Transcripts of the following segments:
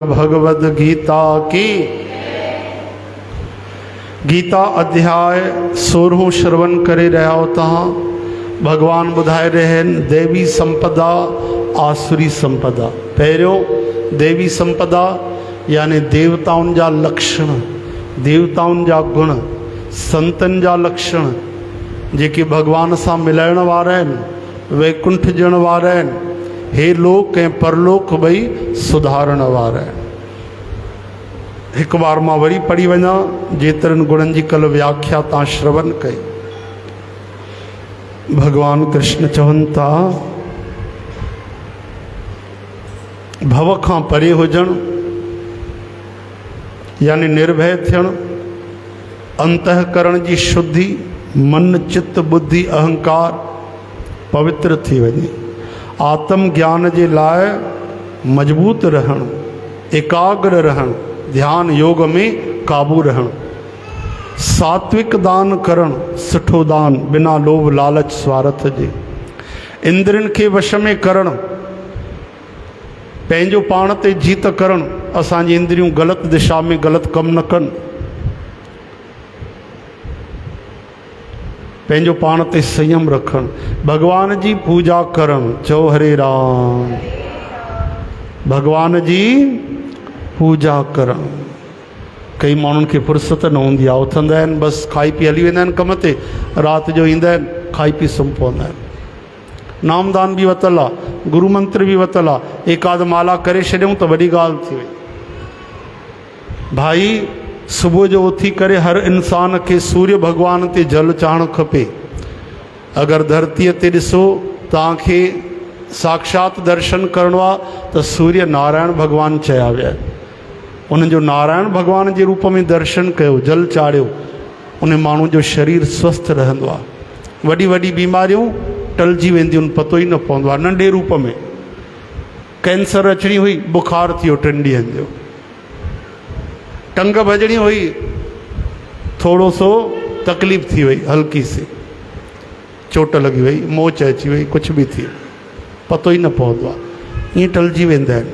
भगवद गीता की गीता अध्याय 16 श्रवण करे रहा होता भगवान बुधाए रहे देवी संपदा आसुरी संपदा। पहिरियों देवी संपदा यानी देवताउन जा लक्षण, देवताउन जा गुण, संतन जा लक्षण जेके भगवान सां मिलाइण वारा आहिनि, वैकुंठ ॼण वारा आहिनि, हे लोक ऐं परलोक ॿई सुधारण वारा आहिनि। हिकु बार मां वरी पढ़ी वञा जेतिरनि गुणनि जी कल व्याख्या तव्हां श्रवण कई। भगवान कृष्ण चवनि था भव खां परे हुजणु यानी निर्भय थियणु, अंतःकरण जी शुद्धि, मन चित्त बुद्धि अहंकार पवित्र थी वञे, आत्म ज्ञान जे लाइ मजबूत रहणु, एकाग्र रहणु, ध्यान योग में काबू रहणु, सात्विक दान करणु, सुठो दान बिना लोभ लालच स्वार्थ जे, इंद्रियनि खे वश में करणु, पंहिंजो पाण ते जीत करणु, असांजी इंद्रियूं ग़लति दिशा में ग़लति कमु न कनि, पंहिंजो पाण ते संयम रखणु, भगवान जी पूजा करणु। चओ हरे राम। भगवान जी पूजा करणु। कई माण्हुनि खे फुर्सत न हूंदी आहे, उथंदा आहिनि बसि खाई पी हली वेंदा आहिनि कम ते, राति जो ईंदा आहिनि खाई पी सुम्ही पवंदा आहिनि। नामदान बि वरितल आहे, गुरू मंत्र बि वरितल आहे, एकाध माला करे छॾियऊं त वॾी ॻाल्हि थी वई। भाई सुबुह जो उथी करे हर इंसान खे सूर्य भगवान ते जल चाढ़णु खपे। अगरि धरतीअ ते ॾिसो तव्हांखे साक्षात दर्शन करिणो आहे त सूर्य नारायण भगवान चया विया आहिनि, उन्हनि जो नारायण भगवान जे रूप में दर्शन कयो, जल चाढ़ियो, उन माण्हू जो शरीर स्वस्थ रहंदो आहे, वॾी वॾी बीमारियूं टलिजी वेंदियूं आहिनि, पतो ई न पवंदो आहे। नंढे रूप में कैंसर अचणी हुई, बुखार थियो 3 ॾींहंनि जो, टंग भॼणी हुई, थोरो सो तकलीफ़ थी वई, हल्की सी चोट लॻी वई, मोच अची वई, कुझु बि थी, पतो ई न पवंदो आहे, ईअं टलिजी वेंदा आहिनि।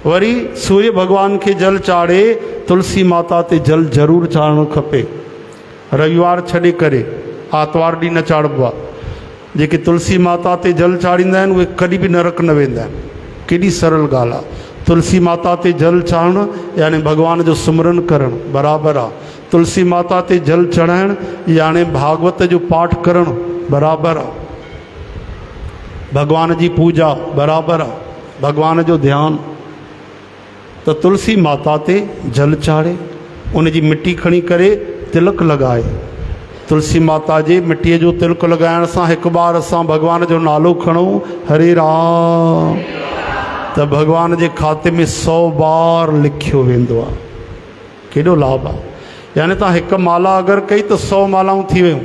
वरी सूर्य भगवान खे जल चाढ़े, तुलसी माता ते जल ज़रूरु चाढ़णु खपे। रविवार छॾे करे आर्तवार ॾींहुं न चाढ़िबो आहे। जेके तुलसी माता ते जल चाढ़ींदा आहिनि उहे कॾहिं बि नरक न वेंदा आहिनि। केॾी सरल ॻाल्हि आहे। तुलसी माता ते जल चाढ़णु यानी भगवान जो सिमरन करणु बराबरि आहे। तुलसी माता ते जल चढ़ाइणु यानी भागवत जो पाठ करणु बराबरि आहे। भगवान जी पूजा बराबरि आहे, भगवान जो ध्यानु। त तुलसी माता ते जल चाढ़े, उन जी मिटी खणी करे तिलक लॻाए। तुलसी माता जे मिटीअ जो तिलक लॻाइण सां हिकु बार असां भगवान जो नालो खणूं हरे राम, त भगवान जे खाते में 100 बार लिखियो वेंदो आहे। केॾो लाभ आहे। यानी तव्हां हिकु माला अगरि कई त 100 मालाऊं थी वियूं।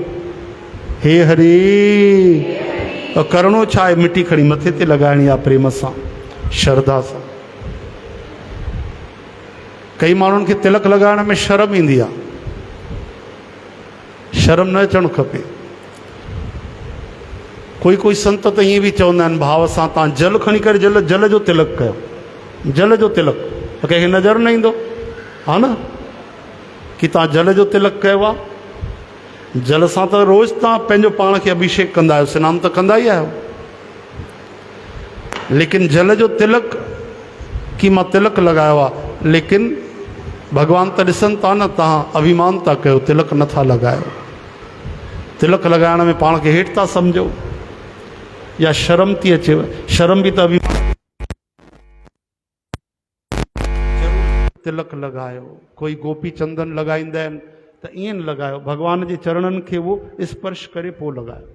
हे हरी। करिणो छा आहे? मिटी खणी मथे ते लॻाइणी आहे, प्रेम सां, श्रद्धा सां। कई माण्हुनि खे तिलक लॻाइण में शर्म ईंदी आहे, शर्म न अचणु खपे। कोई संत त ईअं बि चवंदा आहिनि भाव सां, तव्हां जल खणी करे जल जो तिलक कयो, जल जो तिलक, त कंहिंखे नज़र न ईंदो हा न कि तव्हां जल जो तिलक कयो आहे। जल सां त रोज़ु तव्हां पंहिंजो पाण खे अभिषेक कंदा आहियो, सनानु त कंदा ई आहियो, लेकिन जल जो तिलक कि मां तिलक लॻायो आहे, लेकिन भगवान त ॾिसनि था न, तव्हां अभिमान था कयो, तिलक नथा लॻायो। तिलक लॻाइण में पाण खे हेठि था सम्झो या शर्म थी अचेव। शर्म बि त अभिमान। तिलक लॻायो। कोई गोपी चंदन लॻाईंदा आहिनि त ईअं न लॻायो, भगवान जे चरणनि खे उहो स्पर्श करे पोइ लॻायो।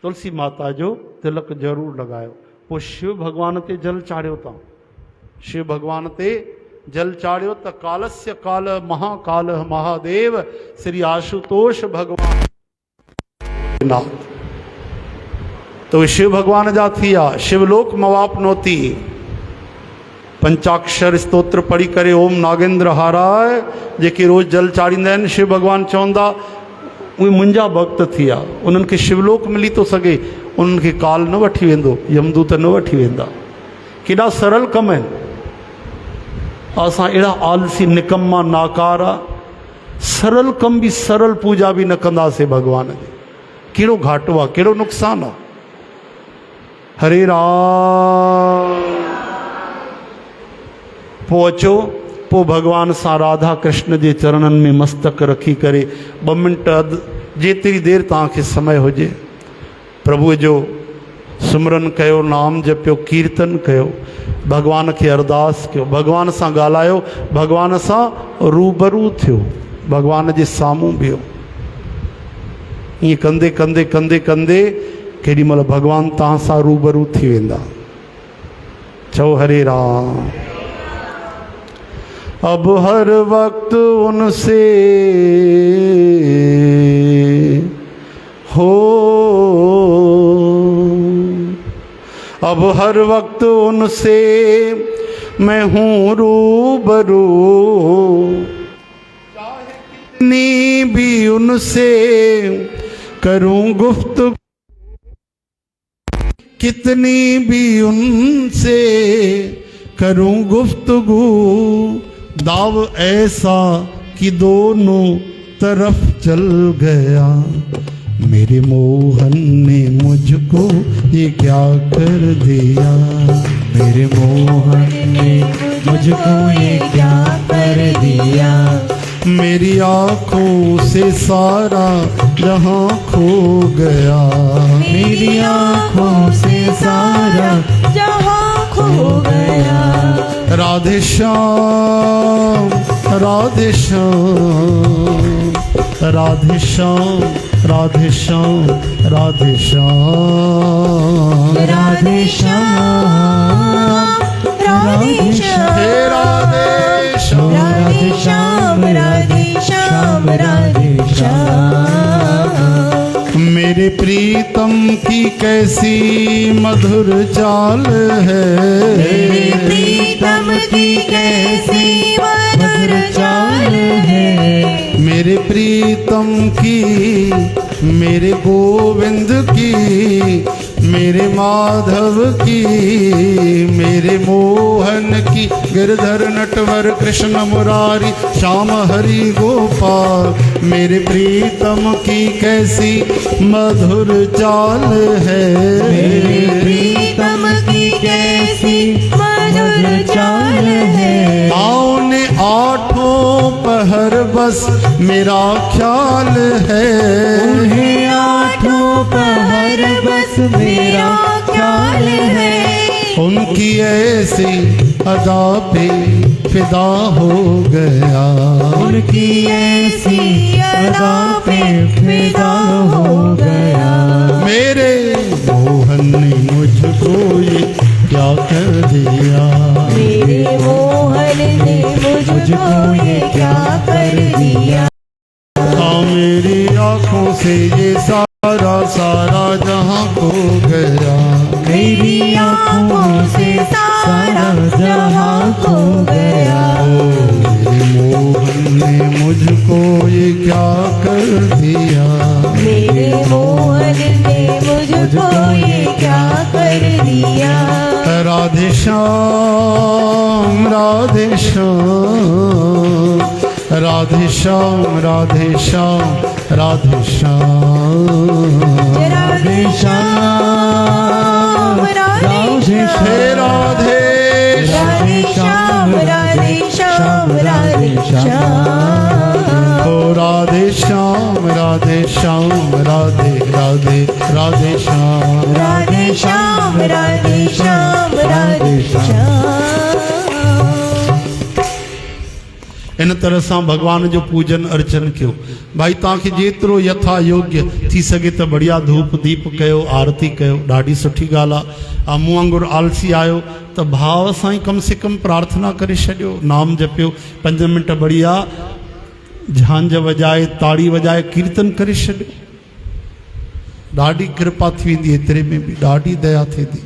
तुलसी माता जो तिलक ज़रूरु लॻायो। पोइ शिव भगवान ते जल चाढ़ियो तव्हां, शिव भगवान ते जल चाढ़ियो त कालस्य काल महाकाल महादेव श्री आशुतोष भगवान तो शिव भगवान जा थी विया। शिवलोक मवापनोती। पंचाक्षर स्तोत्र पढ़ी करे ओम नागेंद्र हाराय जेके रोज़ जल चाढ़ींदा आहिनि, शिव भगवान चवंदा उहे मुंहिंजा भक्त थी विया, उन्हनि खे शिवलोक मिली थो सघे, उन्हनि खे काल न वठी वेंदो, यमदूत न वठी वेंदा। केॾा सरल कम आहिनि। असां अहिड़ा आलसी निकम्मा नाकारा सरल कम भी सरल पूजा भी न कंदासीं भगवान जी। कहिड़ो घाटो आहे, कहिड़ो नुक़सानु आहे। हरे राम। पोइ अचो, पोइ भगवान सां राधा कृष्ण जे चरणनि में मस्तक रखी करे 2 मिंट अधु जेतिरी देरि तव्हांखे समय हुजे प्रभुअ जो सिमरन कयो, नाम जपियो, कीर्तन कयो, भगवान खे अरदास कयो, भगवान सां ॻाल्हायो, भगवान सां रूबरू थियो, भगवान जे साम्हूं बीहो। ईअं कंदे कंदे कंदे कंदे केॾी महिल भगवान तव्हां सां रूबरू थी वेंदा। चओ हरे राम। अब हर वक्त उनसे हो, अब हर वक्त उनसे मैं हूँ रूबरू, कितनी भी उनसे करूँ गुफ्तगू, कितनी भी उनसे करूँ गुफ्तगू, दाव ऐसा कि दोनों तरफ चल गया, मेरे मोहन ने मुझको ये क्या कर दिया, मेरे मोहन ने मुझको ये क्या कर दिया, मेरी आँखों से सारा जहां खो गया, मेरी आँखों से सारा जहां खो गया। राधे श्याम राधे श्याम राधे श्याम राधे श्याम राधे श्याम राधे श्याम राधे श्याम हे राधे श्याम राधे श्याम राधे श्याम राधे श्याम। मेरे प्रीतम की कैसी मधुर चाल है, मेरे प्रीतम की कैसी मधुर चाल है, मेरे प्रीतम की, मेरे गोविंद की, मेरे माधव की, मेरे मोहन की, गिरधर नटवर कृष्ण मुरारी श्याम हरि गोपाल, मेरे प्रीतम की कैसी मधुर चाल है, मेरे प्रीतम की कैसी मधुर चाल है, आओ ने आठों पहर बस मेरा ख्याल है, उन्हें आठों पहर बस मेरा ख्याल है, उनकी ऐसी अदा पे फिदा हो गया, उनकी ऐसी अदा पे फिदा हो गया, मेरे मोहन ने मुझको ये क्या कर दिया, मेरे मोहन ने मुझको ये क्या कर दिया, हाँ मेरी आँखों से ये सारा सारा जहां खो गया, मेरी आँखों से सारा जहां खो गया, मेरे मोहन ने मुझको ये क्या कर दिया, मेरे मोहन ने मुझको ये क्या कर दिया। राधे श्याम राधे श्याम राधे श्याम राधे श्याम राधे श्याम राधे श्याम राधे हे राधे राधे श्याम राधे श्याम राधे श्याम ओ राधे श्याम राधे श्याम राधे राधे राधे श्याम राधे श्याम राधे श्याम राधे श्याम। इन तरह से भगवान जो पूजन अर्चन कयो भाई, तव्हांखे जेतिरो यथा योग्य थी सके तो बढ़िया धूप दीप कयो, आरती कयो, ॾाढी सुठी ॻाल्हि आहे। मूं वांगुरु आलसी आयो तो भाव सां ई कम से कम प्रार्थना करे छॾियो, नाम जपियो, 5 मिंट बढ़िया झांझ वजाए, ताड़ी वजाए, कीर्तन करे छॾियो, ॾाढी कृपा थी वेंदी, एतिरे में भी ॾाढी दया थींदी।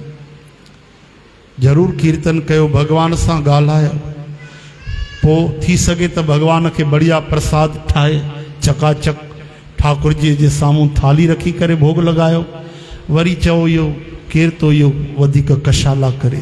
ज़रूरु कीर्तन कयो, भगवान सां ॻाल्हायो, पोइ थी सके तो भगवान के बढ़िया प्रसाद ठाहे चकाचक ठाकुर जी जे साम्हूं थाली रखी करे भोग लगायो। वरी चओ इहो केर तो इहो वधीक कशाला करे,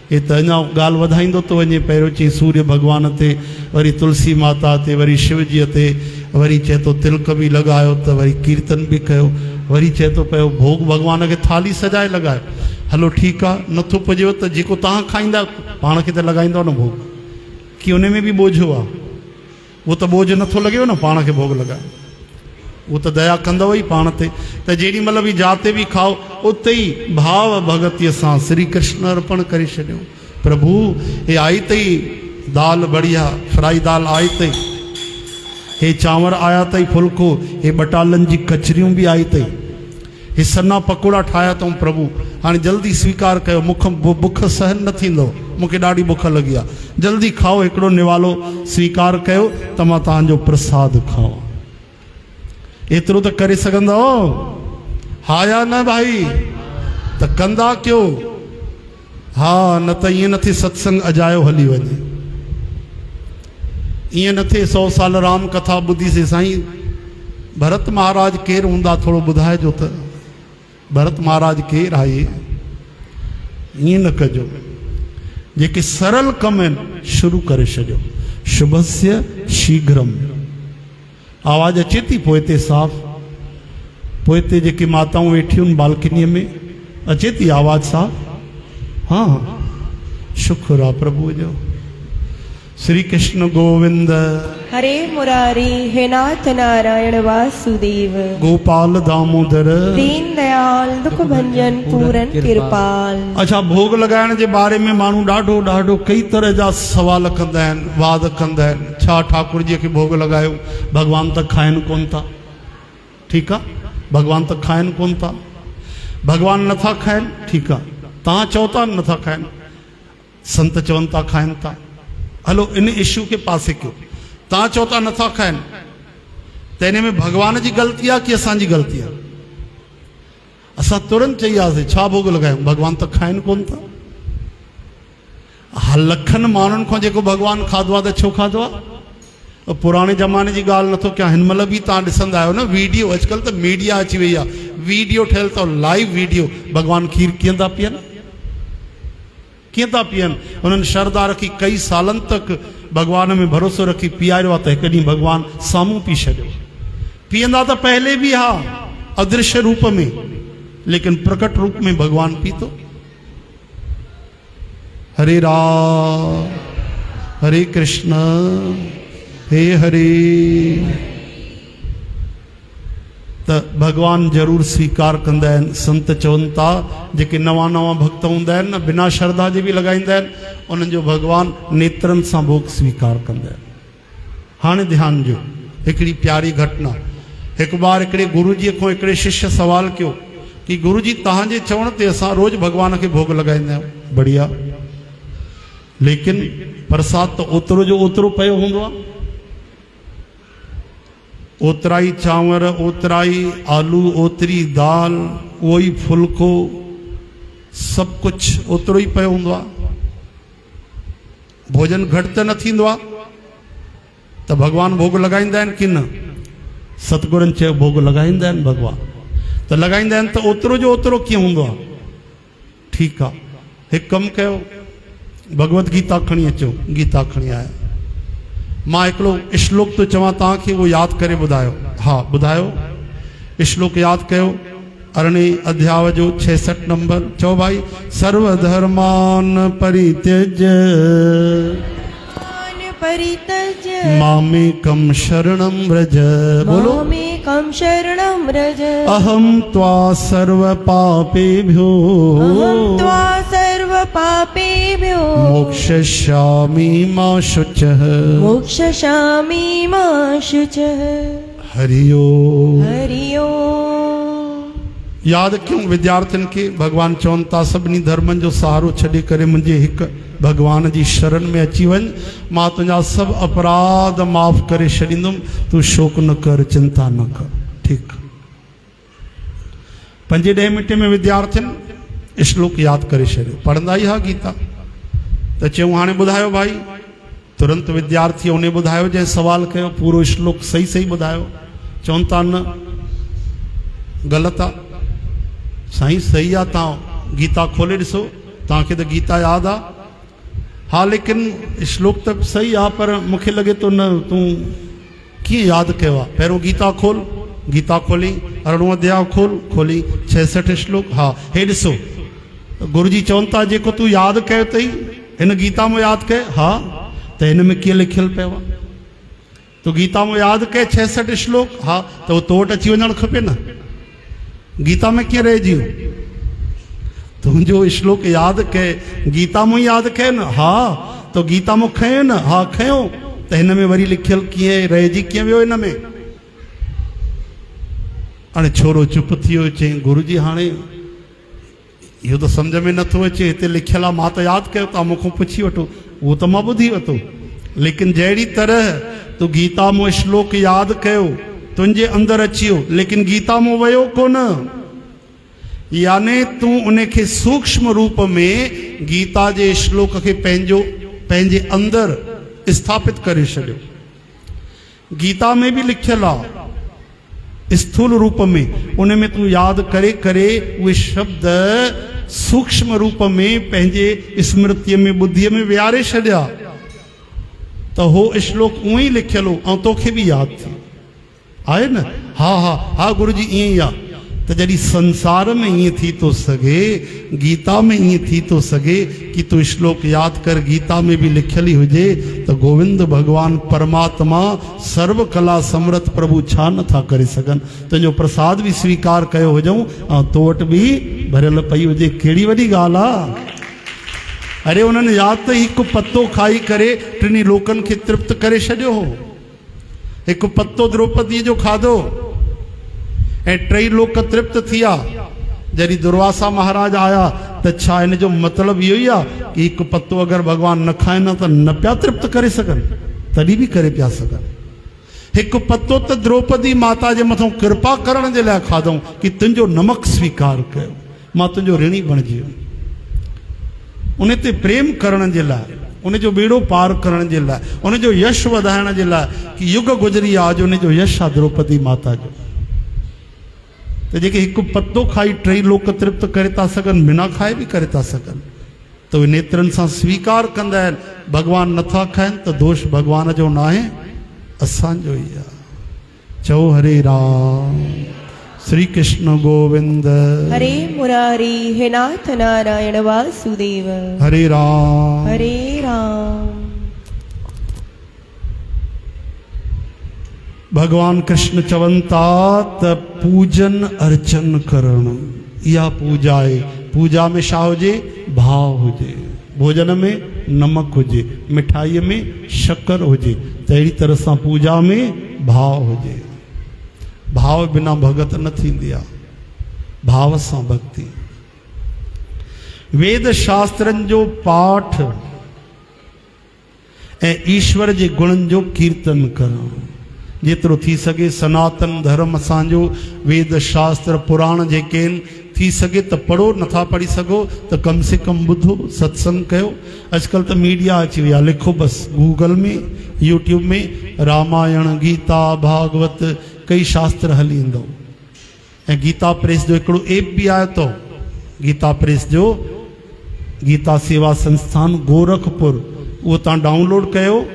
हे त अञा ॻाल्हि वधाईंदो थो वञे। पहिरियों चई सूर्य भॻवान ते, वरी तुलसी माता ते, वरी शिवजीअ ते, वरी चए थो तिलक बि लॻायो, त वरी कीर्तन बि कयो, वरी चए थो पियो भोग भॻवान खे थाली सजाए लॻायो। हलो ठीकु आहे, नथो पुजेव त जेको तव्हां खाईंदा पाण खे त लॻाईंदव न भोग, की उन में बि बोझो आहे? उहो त बोझ नथो लॻेव न पाण खे भोग लॻाए, उहो त दया कंदव ई पाण ते। त जेॾी महिल बि जाते बि खाओ उते ई भाव भगतीअ सां श्री कृष्ण अर्पण करे छॾियो। प्रभु हे आई अथई दाल बढ़िया, फ्राई दाल आई अथई, हे चांवर आया अथई फुल्को, हे बटालनि जी कचरियूं बि आई अथई, हे सन्ना पकोड़ा ठाहिया अथऊं। प्रभु हाणे जल्दी स्वीकार कयो, बुख सहन न थींदो, मूंखे ॾाढी बुख लॻी आहे, जल्दी खाओ, हिकिड़ो निवालो स्वीकार कयो त मां तव्हांजो प्रसाद खाओ। एतिरो त करे सघंदव? हा या न भाई? त कंदा कयो, हा, न त ईअं न थिए सत्संग अजायो हली वञे, ईअं न थिए 100 साल राम कथा ॿुधीसीं, साईं भरत महाराज केरु हूंदा थोरो ॿुधाइजो त, भरत महाराज केरु आहे? ईअं न कजो, जेके सरल कम आहिनि शुरू करे छॾियो। शुभस्य शीघ्रम, आवाज़ अचे थी पोइ ते साफ़? पोइ ते जेके माताऊं वेठियूं आहिनि बालकनीअ में, अचे थी आवाज़ साफ़? हाँ, शुक्र आहे प्रभु जो। श्री कृष्ण गोविंद हरे मुरारी, हे नाथ नारायण वासुदेव, गोपाल दामोदर दीन दयाल दुख भंजन पूरन कृपाल। अच्छा, भोग लगाइण जे बारे में माण्हू ॾाढो ॾाढो कई तरह जा सवाल कंदा आहिनि, वाद कंदा आहिनि। छा ठाकुर जी खे भोग लगायो? भगवान त खाइनि कोन था। ठीकु आहे, भगवान त खाइनि कोन था, भगवान नथा खाइनि, ठीकु आहे, तव्हां चओ था नथा खाइनि, संत चवनि था खाइनि था। हलो इन इशू के पासे कयो, तव्हां चओ था नथा खाइनि, त इन में भगवान जी ग़लती आहे की असांजी ग़लती आहे? असां तुरंत चई वियासीं छा भोग लॻायूं, भगवान त खाइनि कोन था। हा, लखनि माण्हुनि खां जेको भगवान खाधो आहे त छो खाधो आहे? पुराणे ज़माने जी ॻाल्हि नथो कयां, हिन महिल बि तव्हां ॾिसंदा आहियो न वीडियो, अॼुकल्ह त मीडिया अची वई आहे, वीडियो ठहियल अथव, लाइव वीडियो, भगवान खीर कीअं था पीअनि, कीअं था पीअनि। उन्हनि श्रद्धा रखी कई सालनि तक भगवान में भरोसो रखी पीआरियो आहे, त हिकु ॾींहुं भगवान साम्हूं पी छॾियो। पीअंदा त पहले बि हा, अदृश्य रूप में, लेकिन प्रकट रूप में भगवान पीतो। हरे राम हरे कृष्ण हे हरे। त भगवान ज़रूरु स्वीकार कंदा आहिनि। संत चवनि था जेके नवां नवां भक्त हूंदा आहिनि न, बिना श्रद्धा जे बि लॻाईंदा आहिनि, उन्हनि जो भगवान नेत्रनि सां भोग स्वीकार कंदा आहिनि। हाणे ध्यानु ॾियो, हिकिड़ी प्यारी घटना। हिकु बार हिकिड़े गुरुजीअ खां हिकिड़े शिष्य सवाल कयो कि गुरुजी तव्हांजे चवण ते असां रोज़ भगवान खे भोग लॻाईंदा आहियूं, बढ़िया, लेकिन प्रसाद त ओतिरो जो ओतिरो पियो हूंदो आहे, ओतिरा ई चांवर, ओतिरा ई आलू, ओतिरी दाल, उहो ई फुल्को, सभु कुझु ओतिरो ई पियो हूंदो आहे, भोजन घटि त न थींदो आहे, त भगवान भोग लॻाईंदा आहिनि कि न? सतगुरनि चयो भोग लॻाईंदा आहिनि भगवान, त लॻाईंदा आहिनि त ओतिरो जो ओतिरो कीअं हूंदो आहे? ठीकु आहे, हिकु कमु कयो, भगवत गीता खणी अचो, गीता खणी आया। मां हिकिड़ो श्लोक थो चवां तव्हांखे, उहो यादि करे ॿुधायो। हा ॿुधायो, श्लोक यादि कयो, 18 अध्याय जो 66 नंबर। चओ भाई, सर्वधर्मान परित्यज्य मामेकं शरणं व्रज। बोलो, मामेकं शरणं व्रज। अहं त्वा सर्व पापेभ्यो पापेभ्यो मोक्षयिष्यामि मा शुचः। मोक्षयिष्यामि मा शुचः। हरि ओम। हरि ओम। याद क्यों विद्यार्थियों के भगवान चवनि था सभिनी धर्मनि जो सहारो छॾे करे मुंहिंजे हिकु भगवान जी शरण में अची वञ, मां तुंहिंजा सभु अपराध माफ़ करे छॾींदुमि, तूं शोक न कर, चिंता न कर। ठीकु, 5-10 मिंट में विद्यार्थियुनि श्लोक यादि करे छॾियो, पढ़ंदा ई हा गीता। त चयूं हाणे ॿुधायो भाई, तुरंत विद्यार्थी उन ॿुधायो जंहिं सवाल कयो, पूरो श्लोक सही सही ॿुधायो। चवनि था न ग़लति आहे। साईं सही आहे, तव्हां गीता खोले ॾिसो, तव्हांखे त गीता यादि आहे। हाँ लेकिन श्लोक तो सही आ, पर मूंखे लगे तो न तूं कीअं यादि कयो आहे। पहिरियों गीता खोल, गीता खोली, 18 अध्याय खोली 66 श्लोक। हाँ हे ॾिसो, गुरु जी चवनि था जेको तूं यादि कयो अथई हिन गीता में यादि कयो। हाँ त हिन में कीअं लिखियलु पियो आहे? तूं गीता में यादि कयो 66 श्लोक। हाँ त उहो तो वटि अची वञणु खपे न, गीता में कीअं रहिजी वियो? तुंहिंजो श्लोक यादि कयो, गीता में यादि कयो न। हाँ तो गीता में खयो न। हाँ खयो, त हिन में वरी लिखियलु कीअं रहिजी कीअं वियो हिन में? हाणे छोरो चुप थी वियो, चई गुरु जी हाणे इहो त सम्झ में नथो अचे, हिते लिखियलु आहे, मां त यादि कयो, तव्हां मूंखां पुछी वठो। उहो त मां ॿुधी वरितो, लेकिन जहिड़ी तरह तूं गीता में श्लोक यादि कयो तुंहिंजे अंदरि अची वियो, लेकिन गीता में वियो कोन। याने तूं उनखे सूक्ष्म रूप में गीता जे श्लोक खे पंहिंजे अंदरि स्थापित करे छॾियो। गीता में भी लिखियलु आहे स्थूल रूप में, उन में तूं यादि करे करे उहे शब्द सूक्ष्म रूप में पंहिंजे स्मृतिअ में ॿुद्धीअ में विहारे छॾिया, त हो श्लोक उहो ई लिखियलु हो ऐं तोखे बि यादि थी आहे न। हा हा हा गुरु जी ईअं ई आहे। त जॾहिं संसार में ईअं थी थो सघे, गीता में ईअं थी थो सघे कि तूं श्लोक यादि कर, गीता में भी लिखियल ई हुजे, त गोविंद भगवान परमात्मा सर्व कला समर्थ प्रभु छा नथा करे सघनि? तुंहिंजो प्रसाद भी स्वीकार कयो हुजऊं ऐं तो वटि भी भरियल पई हुजे, कहिड़ी वॾी ॻाल्हि आहे। अरे उन्हनि यादि त हिकु पत्तो खाई करे टिनी लोकनि खे तृप्त करे छॾियो हो। हिकु पत्तो द्रौपदीअ जो खाधो ऐं 3 लोक तृप्त थिया। जॾहिं दुर्वासा महाराज आया त छा हिन जो मतिलबु इहो ई आहे कि हिकु पत्तो अगरि भॻवान न खाइनि त न पिया तृप्त करे सघनि? तॾहिं बि करे पिया सघनि। हिकु पत्तो त द्रौपदी माता जे मथां कृपा करण जे लाइ खाधऊं कि तुंहिंजो नमक स्वीकार कयो, मां तुंहिंजो ऋणी बणिजी वियुमि। उन ते प्रेम करण जे लाइ, उन जो बेड़ो पार करण जे लाइ, उन जो यश वधाइण जे लाइ कि युग गुज़री आहे जो उन जो यश आहे द्रौपदी माता जो। त जेके हिकु पत्तो खाई 3 लोक तृप्त करे था सघनि, बिना खाए बि करे था सघनि, त उहे नेत्रनि सां स्वीकार कंदा आहिनि। भॻवान नथा खाइनि त दोष भॻवान जो न आहे, असांजो ई आहे। चओ हरे राम, श्री कृष्ण गोविंद, हरे मुरारी, हे नाथ नारायण वासुदेव, हरे राम हरे राम। भगवान कृष्ण चवनि था त पूजन अर्चन करण इहा पूजा आहे। पूजा में छा हुजे? भाव हुजे। भोजन में नमक हुजे, मिठाईअ में शक्कर हुजे, त अहिड़ी तरह सां पूजा में भाव हुजे। भाव बिना भगत न थींदी आहे, भाव सां भक्ति। वेद शास्त्रनि जो पाठ ऐं ईश्वर जे गुणनि जो कीर्तन करणु, जेतिरो थी सघे सनातन धर्म असांजो, वेद शास्त्र पुराण जेके आहिनि, थी सघे त पढ़ो, नथा पढ़ी सघो त कम से कम ॿुधो, सत्संग कयो। अॼुकल्ह त मीडिया अची वई आहे, लिखो बसि गूगल में, यूट्यूब में रामायण, गीता, भागवत, कई शास्त्र हली ईंदो। ऐं गीता प्रेस जो हिकिड़ो ऐप बि आहे, तो गीता प्रेस जो, गीता सेवा संस्थान गोरखपुर, उहो तव्हां डाउनलोड कयो।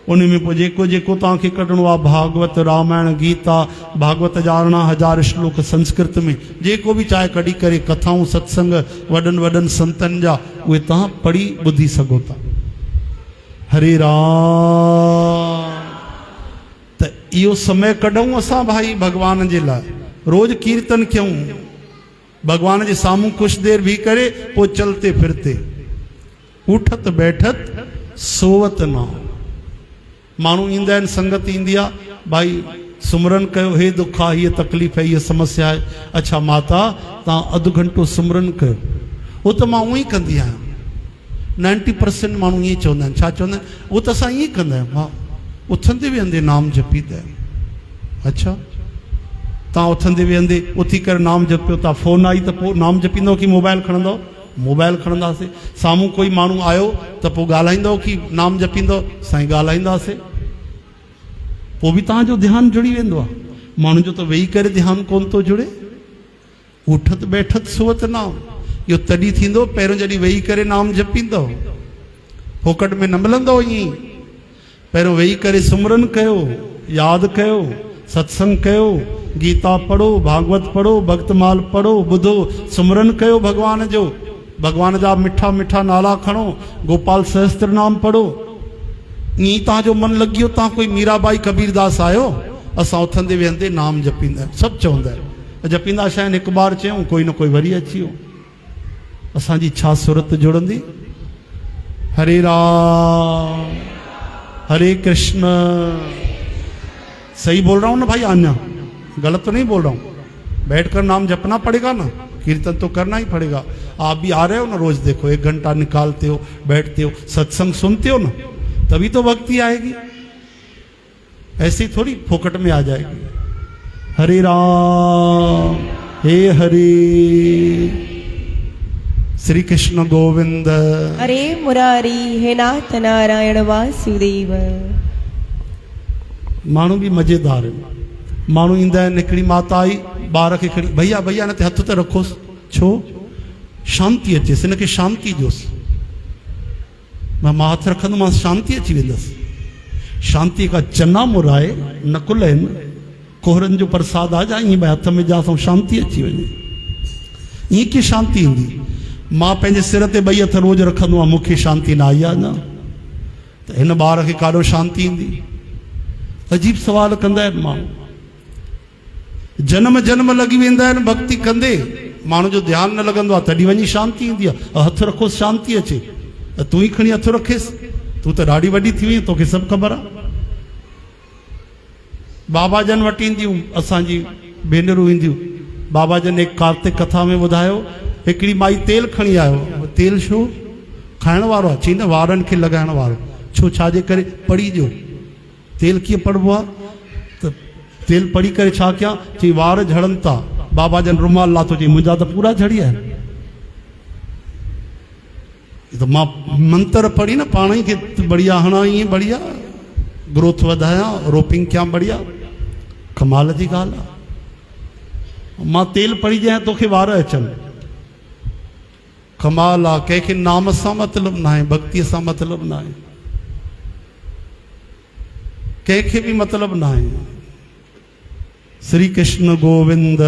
उन में पोइ जेको जेको तव्हांखे कढणो आहे, भागवत, रामायण, गीता, भागवत जा 18,000 श्लोक संस्कृत में, जेको बि चाहे कढी करे, कथाऊं सत्संग वॾनि वॾनि संतनि जा, उहे तव्हां पढ़ी ॿुधी सघो था। हरे राम। त इहो समय कढूं असां भाई भॻवान जे लाइ, रोज़ कीर्तन कयूं, भॻवान जे साम्हूं कुझु देरि बीह करे, पोइ चलते फिरते, उठत बैठत सोवत न। माण्हू ईंदा आहिनि, संगत ईंदी आहे, भाई सुमरन कयो, हे दुख आहे, हीअ तकलीफ़ आहे, हीअ समस्या आहे। अच्छा माता तव्हां अधु घंटो सुमरन कयो। उहो त मां उअं ई कंदी आहियां। 90% माण्हू ईअं चवंदा आहिनि। छा चवंदा आहिनि? उहो त असां ईअं ई कंदा आहियूं। हा, उथंदे वेहंदे नाम जपींदा आहियूं। अच्छा, तव्हां उथंदे वेहंदे उथी करे नाम जपियो था, फ़ोन आई त पोइ नाम जपींदव कि मोबाइल खणंदव? मोबाइल खणंदासीं। साम्हूं कोई माण्हू आयो त पोइ ॻाल्हाईंदव कि नाम जपींदव? साईं ॻाल्हाईंदासीं। पोइ बि तव्हांजो ध्यानु जुड़ी वेंदो आहे। माण्हू जो त वेही करे ध्यानु कोन थो जुड़े। उठत बैठत सुवत नाम, इहो तॾहिं थींदो पहिरियों जॾहिं वेही करे नाम जपींदव। फोकट में न मिलंदो ईअं। पहिरियों वेही करे सुमरन कयो, यादि कयो, सत्संग कयो, गीता पढ़ो, भागवत पढ़ो, भक्तमाल पढ़ो, ॿुधो, सुमरन कयो भगवान जो, भगवान जा मिठा मिठा नाला खणो, गोपाल सहस्त्र नाम पढ़ो। ईअं तव्हांजो मन लॻी वियो, तव्हां कोई मीराबाई कबीरदास आहियो। असां उथंदे वेहंदे नाम जपींदा आहियूं, सभु चवंदा आहिनि, जपींदा छा आहिनि, हिकु बार चयूं कोई न कोई वरी अची वियो। असांजी छा सूरत जुड़ंदी? हरे राम हरे कृष्ण। सही बोल रहा हूँ ना भाई? आन्या गलत तो नहीं बोल रहा हूँ? बैठकर नाम जपना पड़ेगा ना, कीर्तन तो करना ही पड़ेगा। आप भी आ रहे हो ना, रोज देखो 1 घंटा निकालते हो, बैठते हो, सत्संग सुनते हो ना, तभी तो भक्ति आएगी। ऐसे ही थोड़ी फोकट में आ जाएगी। हरे राम हे हरे, श्री कृष्ण गोविंद हरे मुरारी, हे नाथ नारायण वासुदेव। माण्हू बि मज़ेदार आहिनि। माण्हू ईंदा आहिनि, हिकिड़ी माता आई ॿार खे खणी, भैया भैया हिन ते हथ त रखोसि, छो? शांती अचेसि, हिनखे शांती ॾियोसि। मां हथ रखंदोमांसि, शांती अची वेंदसि। शांती का चना मुराए नकुल आहिनि, कोहरनि जो प्रसाद आहे, जा ईअं भई हथ में जा शांती अची वञे। ईअं कीअं शांती ईंदी? मां पंहिंजे सिर ते 2 हथ रोज़ रखंदो आहियां, मूंखे शांती न आई आहे न, त हिन ॿार खे काॾो शांती ईंदी? अजीब सवाल कंदा आहिनि माण्हू। जन्म जन्म लॻी वेंदा आहिनि भक्ति कंदे, माण्हू जो ध्यानु न लॻंदो आहे, तॾहिं वञी शांती ईंदी आहे। हथ रखोसि, शांती अचे। तूं ई खणी हथ रखेसि, तूं त ॾाढी वॾी थी वई, तोखे सभु ख़बर आहे। बाबा जन वटि ईंदियूं असांजी भेनरूं ईंदियूं। बाबा जन एक कार्तिक कथा में ॿुधायो, हिकिड़ी माई तेल खणी आयो। तेल छो? खाइण वारो आहे? चई न, वारनि खे लॻाइण वारो। छो? छाजे करे? पढ़ी ॾियो। तेल कीअं पढ़बो आहे? त तेल पढ़ी करे छा कयां? चई वार झड़नि था। बाबा जन रुमाल लाथो, चई मुंहिंजा त पूरा झड़ी आहिनि। त मां मंत्र पढ़ी न, पाण ई खे बढ़िया हणा, ईअं बढ़िया ग्रोथ वधायां, रोपिंग कयां बढ़िया। कमाल जी ॻाल्हि आहे। मां तेल पढ़ी ॾियां, तोखे वार अचनि। कमाल आहे। कंहिंखे नाम सां मतिलबु न आहे, भक्तीअ सां मतिलबु न आहे, कंहिंखे बि मतिलबु न आहे। श्री कृष्ण गोविंद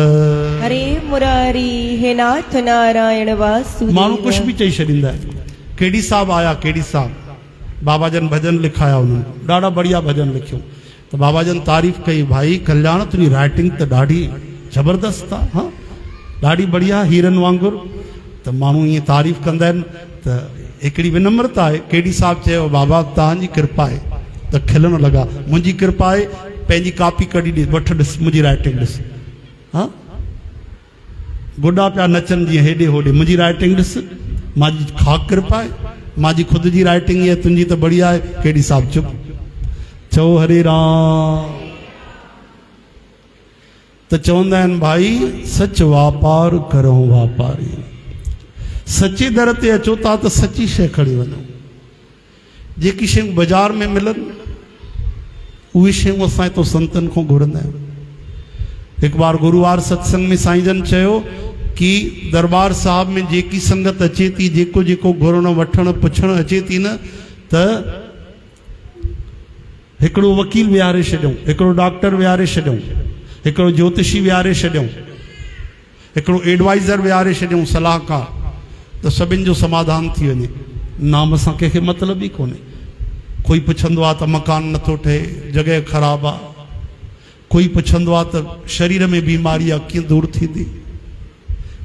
हरे मुरारी, हे नाथ नारायण वासुदेव। माण्हू कुछ भी चई छॾींदा आहिनि। केडी साहब आया, केडी साहब, बाबा जन भजन लिखाया उन्होंने, ॾाढा बढ़िया भजन लिखियो। तो बाबा जन तारीफ़ कई, भाई कल्याण तुंहिंजी राइटिंग तो ॾाढी ज़बरदस्त आहे, हाँ ॾाढी बढ़िया, हीरन वांगुरु। तो माण्हू ईअं तारीफ़ कंदा आहिनि। त हिकिड़ी विनम्रता आहे। केडी साहब चयो, बाबा तव्हांजी कृपा आहे। त खिलण लॻा, मुंहिंजी कृपा आहे, पंहिंजी कापी कढी ॾिस, वठ ॾिस मुंहिंजी राइटिंग ॾिस। हाँ गुॾा पिया नचनि जीअं हेॾे होॾे, मुंहिंजी राइटिंग ॾिस, मुंहिंजी ख़ाक कृपा आहे, मुंहिंजी ख़ुदि जी राइटिंग आहे, तुंहिंजी त बढ़िया आहे। केडी साहब चुप। चओ हरे राम। त चवंदा आहिनि, भाई सच वापार करो वापारी। सचे दर ते अचो था त सची शइ खणी वञो। जेकी शयूं बाज़ार में मिलनि, उहे शयूं असां हितो संतनि खां घुरंदा आहियूं। हिकु बार गुरुवार सत्संग में साईं जन चयो कि दरबार साहिब में जेकी संगत अचे थी, जेको जेको घुरण वठण पुछण अचे थी न, त हिकिड़ो वकील विहारे छॾियऊं, हिकिड़ो डॉक्टर विहारे छॾियऊं, हिकिड़ो ज्योतिषी विहारे छॾियऊं, हिकिड़ो एडवाइज़र विहारे छॾियऊं, सलाहकार, त सभिनि जो समाधान थी वञे। नाम सां कंहिंखे मतिलबु ई कोन्हे। कोई पुछंदो आहे त मकान नथो ठहे, जॻह ख़राबु आहे। कोई पुछंदो आहे त शरीर में बीमारी आहे, कीअं दूरि थींदी।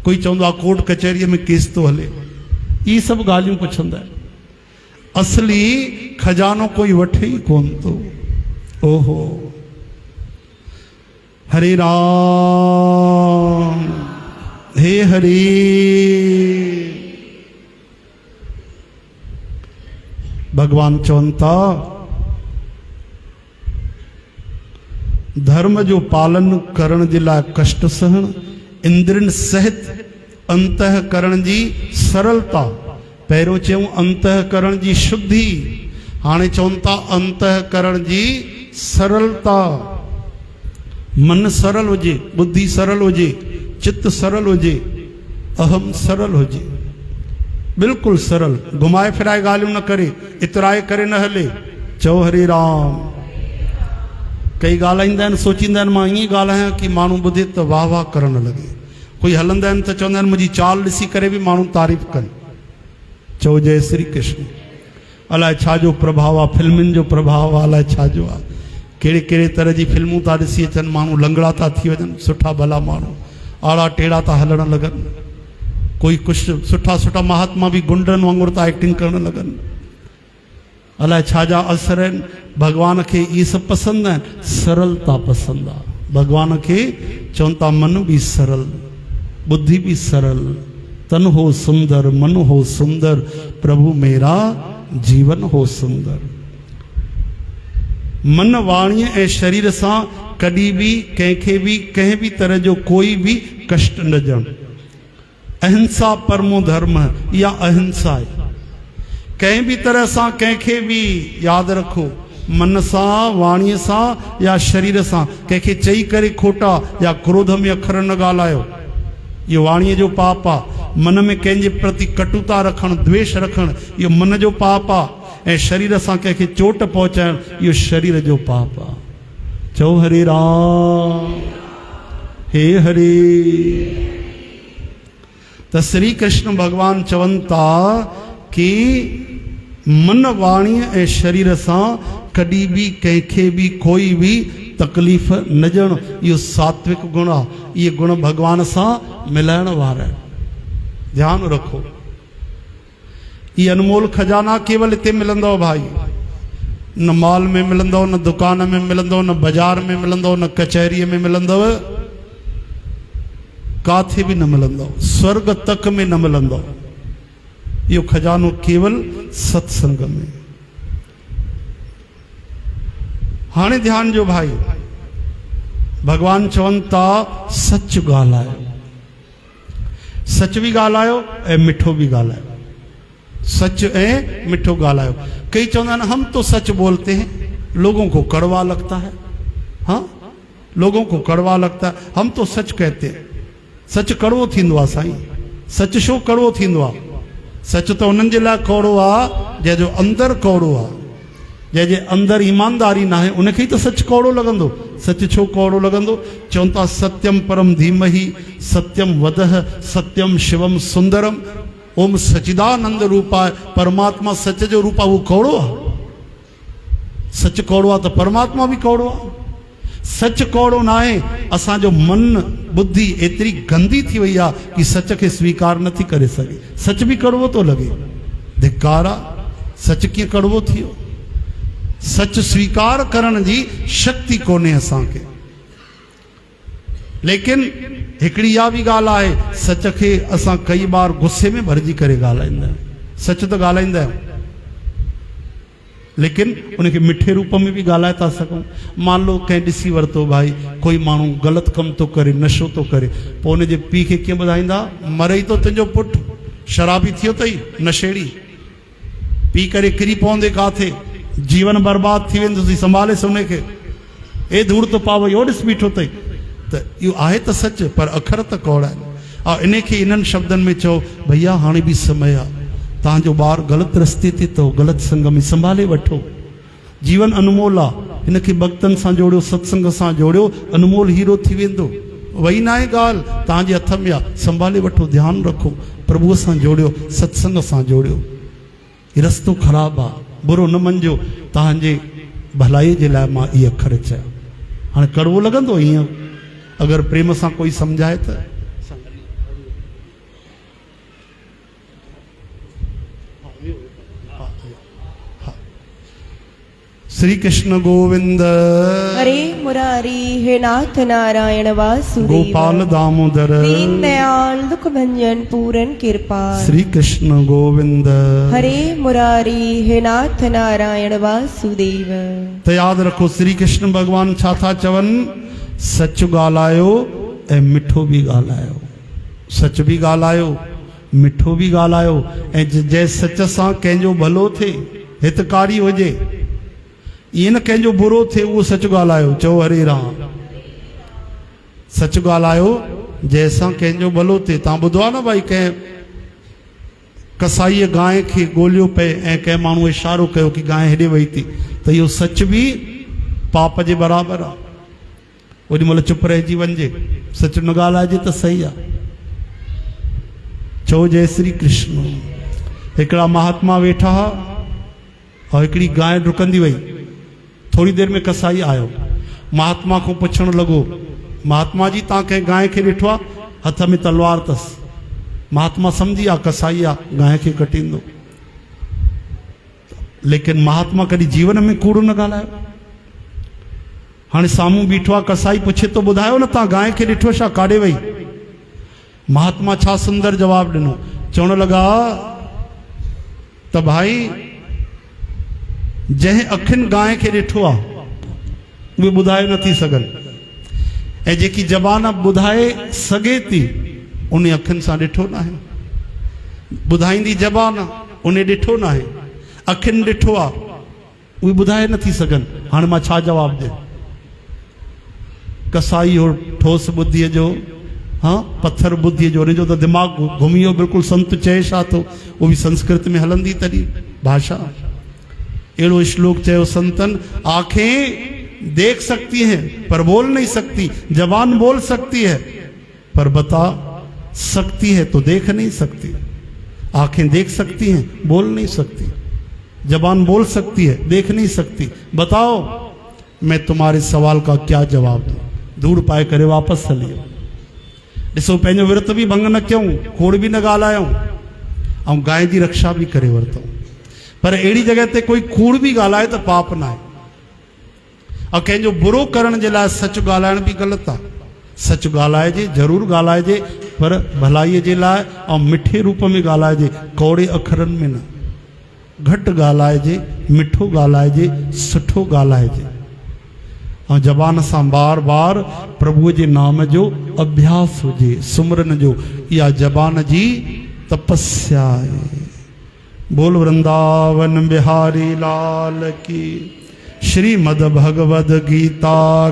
कोई चवंदो आहे कोर्ट कचहरीअ में केस थो हले। इहे सभु ॻाल्हियूं पुछंदा आहिनि। असली खजानो कोई वठे ई कोन थो। ओहो हरे राम हे हरे। भगवान चवनि था, धर्म जो पालन करण जे लाइ कष्ट सहन, इंद्रियनि सहित अंतःकरण जी सरलता। पहिरियों चयूं अंतःकरण जी शुद्धि, हाणे चवनि था अंतःकरण जी सरलता। मन सरल हुजे, बुद्धि सरल हुजे, चित्त सरल हुजे, अहम सरल हुजे। बिल्कुल सरल, घुमाए फिराए ॻाल्हियूं न करे, इतराए करे न हले, चओ हरे राम। कई ॻाल्हाईंदा आहिनि, सोचींदा आहिनि मां ईअं ॻाल्हायां कि माण्हू ॿुधे त वाह वाह करणु लॻे। कोई हलंदा आहिनि त चवंदा आहिनि मुंहिंजी चाल ॾिसी करे बि माण्हू तारीफ़ कनि। चओ जय श्री कृष्ण। अलाए छा जो प्रभाव आहे, फिल्मुनि जो प्रभाव आहे, अलाए छा जो आहे। कहिड़े कहिड़े तरह जी फिल्मूं था ॾिसी अचनि, माण्हू लंगड़ा था थी वञनि, सुठा भला माण्हू आड़ा टेड़ा था हलणु लॻनि। कोई कुझु सुठा सुठा महात्मा बि गुंडनि वांगुरु था एक्टिंग करणु लॻनि। अलाए छा जा असर आहिनि। भॻवान खे इहे सभु पसंदि आहिनि, सरलता पसंदि आहे। भॻवान खे चवनि था मन बि सरल, बुद्धि भी सरल, तन हो सुंदर, मन हो सुंदर, प्रभु मेरा जीवन हो सुंदर। मन वाणी ऐं शरीर सां कॾहिं बि कंहिंखे बि कंहिं बि तरह जो कोई भी कष्ट न ॾियणु। अहिंसा परमो धर्म, या अहिंसा आहे। कंहिं बि तरह सां कंहिंखे बि यादि रखो, मन सां, वाणीअ सां या शरीर सां कंहिंखे चई करे खोटा या क्रोध में अखर न ॻाल्हायो। इहो वाणीअ जो पाप आहे। मन में कंहिंजे प्रति कटुता रखणु, द्वेष रखणु, इहो मन जो पाप आहे। ऐं शरीर सां कंहिंखे चोट पहुचाइणु, इहो शरीर जो पाप आहे। चओ हरे राम, हे हरे। त श्री कृष्ण भगवान चवनि था कि मन वाणी ऐं शरीर सां कॾहिं बि कंहिंखे बि कोई बि तकलीफ़ न ॾियणु, इहो सात्विक गुण आहे। इहे गुण भगवान सां मिलाइण वारा आहिनि। ध्यानु रखो, ये अनमोल खजाना केवल हिते मिलंदव भाई। न मॉल में मिलंदव, न दुकान में मिलंदव, न बाजार में मिलंदव, न कचहरीअ में मिलंदव, काथे भी न मिलंदव, स्वर्ग तक में न मिलंदव। इहो खजानो केवल सत्संग में। हाणे ध्यान जो भाई, भगवान चवनि था सच ॻाल्हायो, सच भी ॻाल्हायो ऐं मिठो भी ॻाल्हायो। सच ऐं मिठो ॻाल्हायो। कई चवंदा आहिनि हम तो सच बोलते हैं, लोगों को कड़वा लगता है। हाँ, लोगों को कड़वा लगता है, हम तो सच कहते हैं। सच कड़वो थींदो आहे साईं। सच छो कड़वो थींदो आहे? सच तो उन्हनि जे लाइ कौड़ो आहे जंहिंजो अंदरि कौड़ो आहे। जंहिंजे अंदरि ईमानदारी न आहे उनखे ई त सच कौड़ो लॻंदो। सच छो कौड़ो लॻंदो? चवनि था सत्यम परम धीमहि, सत्यम वदह, सत्यम शिवम सुंदरम। ओम सचिदानंद रूप आहे, परमात्मा सच जो रूप आहे, उहो कौड़ो आहे। सच कौड़ो आहे त परमात्मा बि कौड़ो आहे। सच कौड़ो न आहे, असांजो मन बुद्धि एतिरी गंदी थी वई आहे कि सच खे स्वीकार नथी करे सघे। सच बि कड़वो थो लॻे। धिक्कार आहे, सच कीअं कड़वो थी वियो? सच स्वीकार करण जी शक्ति कोन्हे असांखे। लेकिन हिकिड़ी इहा बि ॻाल्हि आहे, सच खे असां कई बार गुस्से में भरिजी करे ॻाल्हाईंदा आहियूं। सच त ॻाल्हाईंदा आहियूं, लेकिन उनखे मिठे रूप में भी ॻाल्हाए था सघूं। मान लो कंहिं ॾिसी वरितो भाई, कोई माण्हू ग़लति कमु थो करे, नशो थो करे, पोइ उनजे पीउ खे कीअं ॿुधाईंदा? मरे ई तो तुंहिंजो पुटु, शराबी थियो अथई, नशेड़ी। पी करे किरी पवंदे काथे, जीवन बर्बाद थी वेंदुसि, संभालेसि उनखे। ए धूड़ तो पाव, इहो ॾिस बीठो अथई। त इहो आहे त सच, पर अखर त कौड़ा आहिनि। इनखे इन्हनि शब्दनि में चओ, भैया हाणे बि समय आहे, तव्हांजो ॿारु ग़लति रस्ते ते अथव, ग़लति संग में, संभाले वठो। जीवन अनमोल आहे, हिनखे भक्तनि सां जोड़ियो, सत्संग सां जोड़ियो, अनमोल हीरो थी वेंदो। वही न आहे ॻाल्हि, तव्हांजे हथ में आहे, संभाले वठो, ध्यानु रखो, प्रभुअ सां जोड़ियो, सत्संग सां जोड़ियो। हीउ रस्तो ख़राबु आहे, बुरो न मञिजो। तव्हांजे भलाई जे लाइ मां इहे अखर चया। हाणे कड़वो लॻंदो ईअं, अगरि प्रेम सां कोई सम्झाए त। श्री कृष्ण गोविंद हरे मुरारी, हे नाथ नारायण वासुदेव, गोपाल दामोदर, दीन दयाल दुख भंजन पूरन कृपाल। श्री कृष्ण गोविंद हरे मुरारी, हे नाथ नारायण वासुदेव। त यादि रखो, श्री कृष्ण भगवान छा था चवनि? सच ॻाल्हायो ऐं मिठो बि ॻाल्हायो। सच बि ॻाल्हायो, मिठो बि ॻाल्हायो। ऐं जंहिं सच सां कंहिंजो भलो थिए, हितकारी हुजे, ईअं न कंहिंजो बुरो थिए, उहो सच ॻाल्हायो। चओ हरे राम। सच ॻाल्हायो जंहिंसां कंहिंजो भलो थिए। तव्हां ॿुधो आहे न भाई, कंहिं कसाईअ गांइ खे ॻोल्हियो पए ऐं कंहिं माण्हू इशारो कयो कि गांइ हेॾे वई थी, त इहो सच बि पाप जे बराबरि आहे। ओॾी महिल चुप रहिजी वञिजे, सच न ॻाल्हाइजे त सही आहे। चओ जय श्री कृष्ण। हिकिड़ा महात्मा वेठा हुआ और हिकिड़ी गांइ डुकंदी वई। थोड़ी देर में कसाई आयो, महात्मा को पुछण लॻो, महात्मा जी तव्हां कंहिं गांइ खे ॾिठो आहे? हथ में तलवार अथसि। महात्मा सम्झी विया कसाई आहे, गांइ खे कटींदो। लेकिन महात्मा कॾहिं जीवन में कूड़ न ॻाल्हायो। हाणे साम्हूं बीठो आहे कसाई, पुछे तो ॿुधायो न तव्हां गांइ खे ॾिठो छा, काॾे वई? महात्मा छा सुंदर जवाब ॾिनो, चवण लॻा त भाई जंहिं अखियुनि गांइ खे ॾिठो आहे उहे ॿुधाए नथी सघनि, ऐं जेकी ज़बान ॿुधाए सघे थी उन अखियुनि सां ॾिठो न आहे। ॿुधाईंदी ज़बान उन ॾिठो न आहे, अखियुनि ॾिठो आहे, उहे ॿुधाए नथी सघनि। हाणे मां छा जवाबु ॾियां? कसाई हो ठोस बुद्धीअ जो, हाँ पत्थर बुद्धीअ जो, उनजो त दिमाग़ घुमी वियो बिल्कुलु। संत चए छा थो, उहो बि संस्कृत में हलंदी तॾहिं भाषा। अहिड़ो श्लोक चयो संतन, आंखें देख सकती हैं पर बोल नहीं सकती, जबान बोल सकती है पर बता सकती है तो देख नहीं सकती। आंखें देख सकती हैं, बोल नहीं सकती, जबान बोल सकती है, देख नहीं सकती। बताओ मैं तुम्हारे सवाल का क्या जवाब दूं? दूर पाए करे वापस हलियो। ॾिसो पंहिंजो विर्त बि भंग न कयूं, कूड़ बि न ॻाल्हायूं, ऐं गांइ जी रक्षा बि करे वरितऊं। पर अहिड़ी जॻह ते कोई कूड़ बि ॻाल्हाए त पाप न आहे। और कंहिंजो बुरो करण जे लाइ सच ॻाल्हाइण बि ग़लति आहे। सच ॻाल्हाइजे, ज़रूरु ॻाल्हाइजे, पर भलाईअ जे लाइ ऐं मिठे रूप में ॻाल्हाइजे, कौड़े अखरनि में न। घटि ॻाल्हाइजे, मिठो ॻाल्हाइजे, सुठो ॻाल्हाइजे, ऐं ज़बान सां बार बार प्रभुअ जे नाम जो अभ्यास हुजे, सुमरन जो। इहा ज़बान जी तपस्या आहे। बोल वृंदावन बिहारी लाल की। श्रीमद भगवद गीता